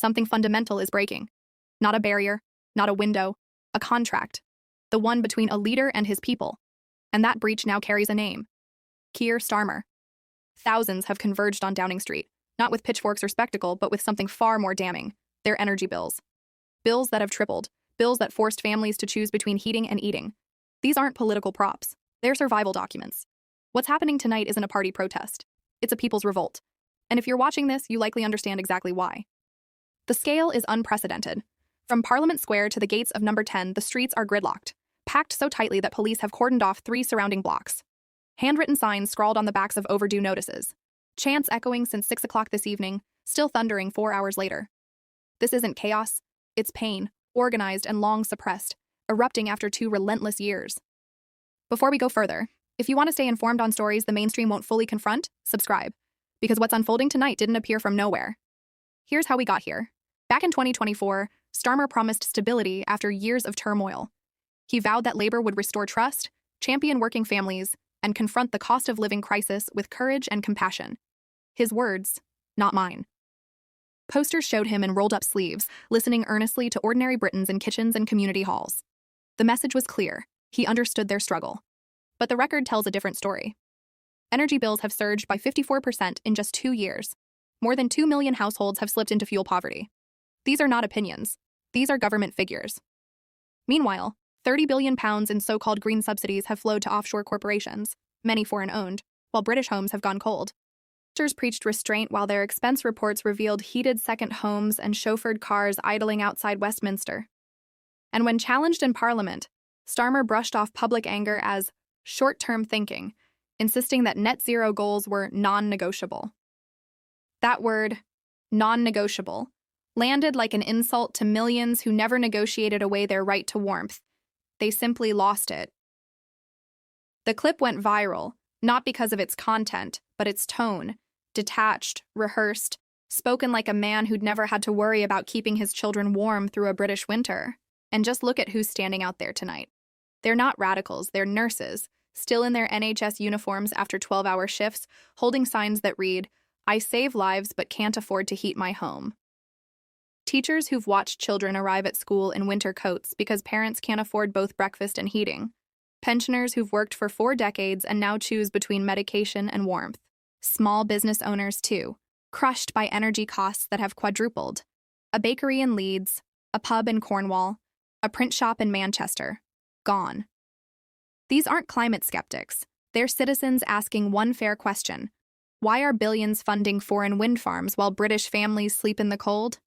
something fundamental is breaking. Not a barrier, not a window, a contract. The one between a leader and his people. And that breach now carries a name. Keir Starmer. Thousands have converged on Downing Street, not with pitchforks or spectacle, but with something far more damning: their energy bills. Bills that have tripled, bills that forced families to choose between heating and eating. These aren't political props, they're survival documents. What's happening tonight isn't a party protest. It's a people's revolt. And if you're watching this, you likely understand exactly why. The scale is unprecedented. From Parliament Square to the gates of Number 10, the streets are gridlocked, packed so tightly that police have cordoned off 3 surrounding blocks. Handwritten signs scrawled on the backs of overdue notices. Chants echoing since 6 o'clock this evening, still thundering 4 hours later. This isn't chaos, it's pain, organized and long suppressed, erupting after 2 relentless years. Before we go further, if you want to stay informed on stories the mainstream won't fully confront, subscribe, because what's unfolding tonight didn't appear from nowhere. Here's how we got here. Back in 2024, Starmer promised stability after years of turmoil. He vowed that Labour would restore trust, champion working families, and confront the cost of living crisis with courage and compassion. His words, not mine. Posters showed him in rolled-up sleeves, listening earnestly to ordinary Britons in kitchens and community halls. The message was clear. He understood their struggle. But the record tells a different story. Energy bills have surged by 54% in just 2 years. More than 2 million households have slipped into fuel poverty. These are not opinions. These are government figures. Meanwhile, £30 billion in so-called green subsidies have flowed to offshore corporations, many foreign-owned, while British homes have gone cold. Ministers preached restraint while their expense reports revealed heated second homes and chauffeured cars idling outside Westminster. And when challenged in Parliament, Starmer brushed off public anger as short-term thinking, insisting that net zero goals were non-negotiable. That word, non-negotiable, landed like an insult to millions who never negotiated away their right to warmth. They simply lost it. The clip went viral, not because of its content, but its tone, detached, rehearsed, spoken like a man who'd never had to worry about keeping his children warm through a British winter. And just look at who's standing out there tonight. They're not radicals, they're nurses, still in their NHS uniforms after 12-hour shifts, holding signs that read, "I save lives but can't afford to heat my home." Teachers who've watched children arrive at school in winter coats because parents can't afford both breakfast and heating. Pensioners who've worked for 4 decades and now choose between medication and warmth. Small business owners, too, crushed by energy costs that have quadrupled. A bakery in Leeds, a pub in Cornwall, a print shop in Manchester. Gone. These aren't climate skeptics. They're citizens asking one fair question. Why are billions funding foreign wind farms while British families sleep in the cold?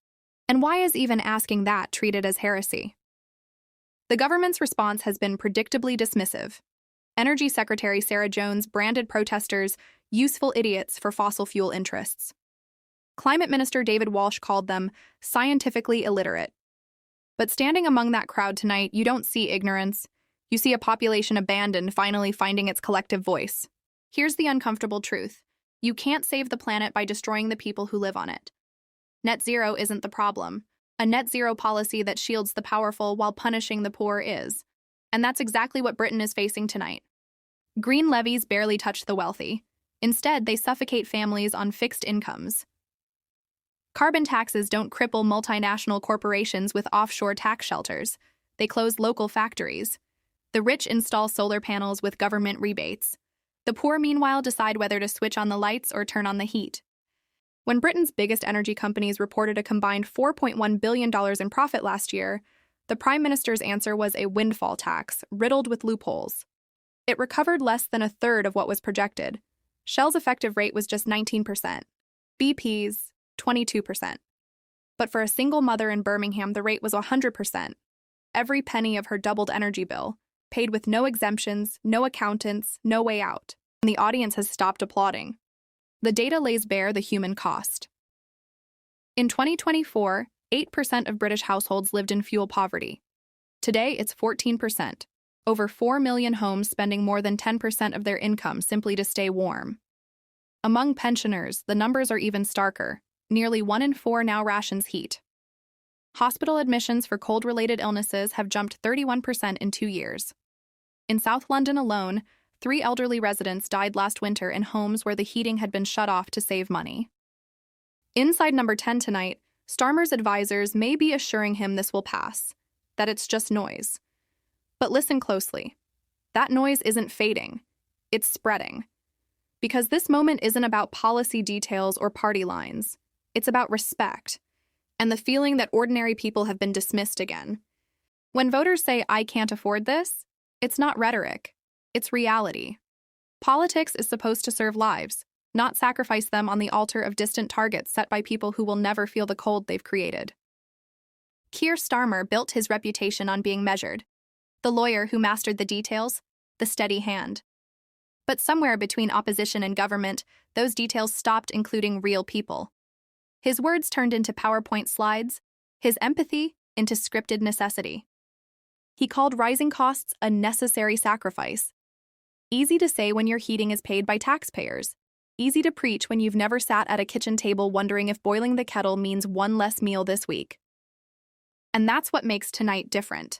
And why is even asking that treated as heresy? The government's response has been predictably dismissive. Energy Secretary Sarah Jones branded protesters useful idiots for fossil fuel interests. Climate Minister David Walsh called them scientifically illiterate. But standing among that crowd tonight, you don't see ignorance. You see a population abandoned finally finding its collective voice. Here's the uncomfortable truth. You can't save the planet by destroying the people who live on it. Net zero isn't the problem. A net zero policy that shields the powerful while punishing the poor is. And that's exactly what Britain is facing tonight. Green levies barely touch the wealthy. Instead, they suffocate families on fixed incomes. Carbon taxes don't cripple multinational corporations with offshore tax shelters. They close local factories. The rich install solar panels with government rebates. The poor, meanwhile, decide whether to switch on the lights or turn on the heat. When Britain's biggest energy companies reported a combined $4.1 billion in profit last year, the Prime Minister's answer was a windfall tax, riddled with loopholes. It recovered less than a third of what was projected. Shell's effective rate was just 19%. BP's, 22%. But for a single mother in Birmingham, the rate was 100%. Every penny of her doubled energy bill, paid with no exemptions, no accountants, no way out. And the audience has stopped applauding. The data lays bare the human cost. In 2024, 8% of British households lived in fuel poverty. Today, it's 14%. Over 4 million homes spending more than 10% of their income simply to stay warm. Among pensioners, the numbers are even starker. Nearly 1 in 4 now rations heat. Hospital admissions for cold-related illnesses have jumped 31% in 2 years. In South London alone, 3 elderly residents died last winter in homes where the heating had been shut off to save money. Inside Number 10 tonight, Starmer's advisors may be assuring him this will pass, that it's just noise. But listen closely. That noise isn't fading. It's spreading. Because this moment isn't about policy details or party lines. It's about respect and the feeling that ordinary people have been dismissed again. When voters say, "I can't afford this," it's not rhetoric. It's reality. Politics is supposed to serve lives, not sacrifice them on the altar of distant targets set by people who will never feel the cold they've created. Keir Starmer built his reputation on being measured, the lawyer who mastered the details, the steady hand. But somewhere between opposition and government, those details stopped including real people. His words turned into PowerPoint slides, his empathy into scripted necessity. He called rising costs a necessary sacrifice. Easy to say when your heating is paid by taxpayers. Easy to preach when you've never sat at a kitchen table wondering if boiling the kettle means one less meal this week. And that's what makes tonight different.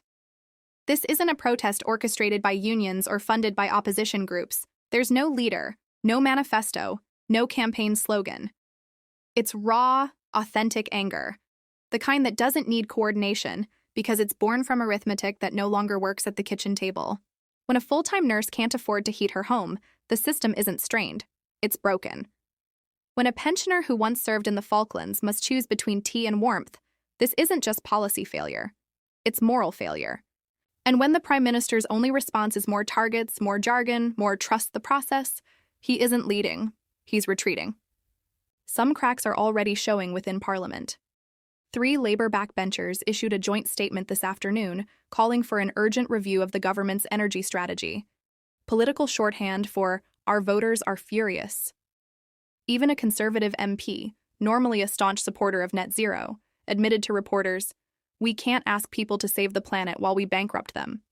This isn't a protest orchestrated by unions or funded by opposition groups. There's no leader, no manifesto, no campaign slogan. It's raw, authentic anger, the kind that doesn't need coordination because it's born from arithmetic that no longer works at the kitchen table. When a full-time nurse can't afford to heat her home, the system isn't strained, it's broken. When a pensioner who once served in the Falklands must choose between tea and warmth, this isn't just policy failure, it's moral failure. And when the Prime Minister's only response is more targets, more jargon, more trust the process, he isn't leading, he's retreating. Some cracks are already showing within Parliament. 3 Labour backbenchers issued a joint statement this afternoon calling for an urgent review of the government's energy strategy, political shorthand for "our voters are furious." Even a Conservative MP, normally a staunch supporter of net zero, admitted to reporters, "We can't ask people to save the planet while we bankrupt them.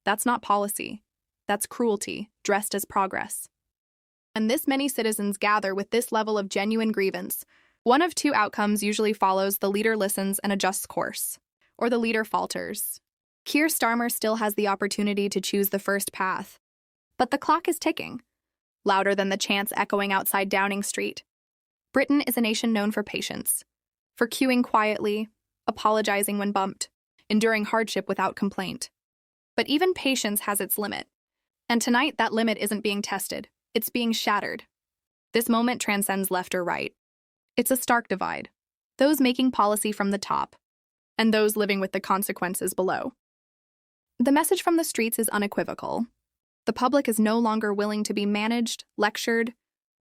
That's not policy. That's cruelty, dressed as progress." And this many citizens gather with this level of genuine grievance. One of 2 outcomes usually follows: the leader listens and adjusts course, or the leader falters. Keir Starmer still has the opportunity to choose the first path. But the clock is ticking, louder than the chants echoing outside Downing Street. Britain is a nation known for patience, for queuing quietly, apologizing when bumped, enduring hardship without complaint. But even patience has its limit. And tonight, that limit isn't being tested, it's being shattered. This moment transcends left or right. It's a stark divide. Those making policy from the top, and those living with the consequences below. The message from the streets is unequivocal. The public is no longer willing to be managed, lectured,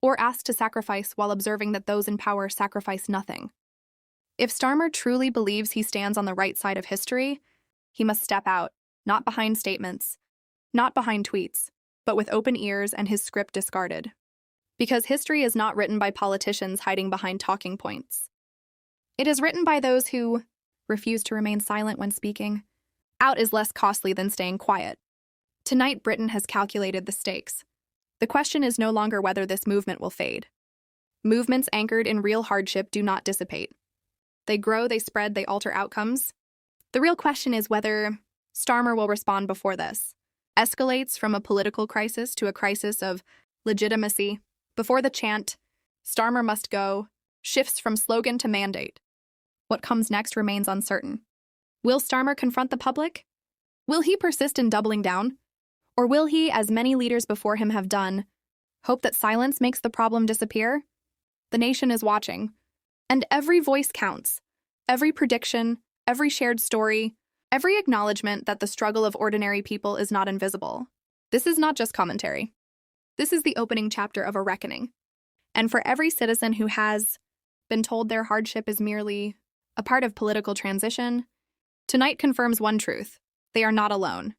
or asked to sacrifice while observing that those in power sacrifice nothing. If Starmer truly believes he stands on the right side of history, he must step out, not behind statements, not behind tweets, but with open ears and his script discarded. Because history is not written by politicians hiding behind talking points. It is written by those who refuse to remain silent when speaking. Out is less costly than staying quiet. Tonight, Britain has calculated the stakes. The question is no longer whether this movement will fade. Movements anchored in real hardship do not dissipate. They grow, they spread, they alter outcomes. The real question is whether Starmer will respond before this escalates from a political crisis to a crisis of legitimacy. Before the chant, "Starmer must go," shifts from slogan to mandate. What comes next remains uncertain. Will Starmer confront the public? Will he persist in doubling down? Or will he, as many leaders before him have done, hope that silence makes the problem disappear? The nation is watching. And every voice counts. Every prediction, every shared story, every acknowledgement that the struggle of ordinary people is not invisible. This is not just commentary. This is the opening chapter of a reckoning. And for every citizen who has been told their hardship is merely a part of political transition, tonight confirms one truth: they are not alone.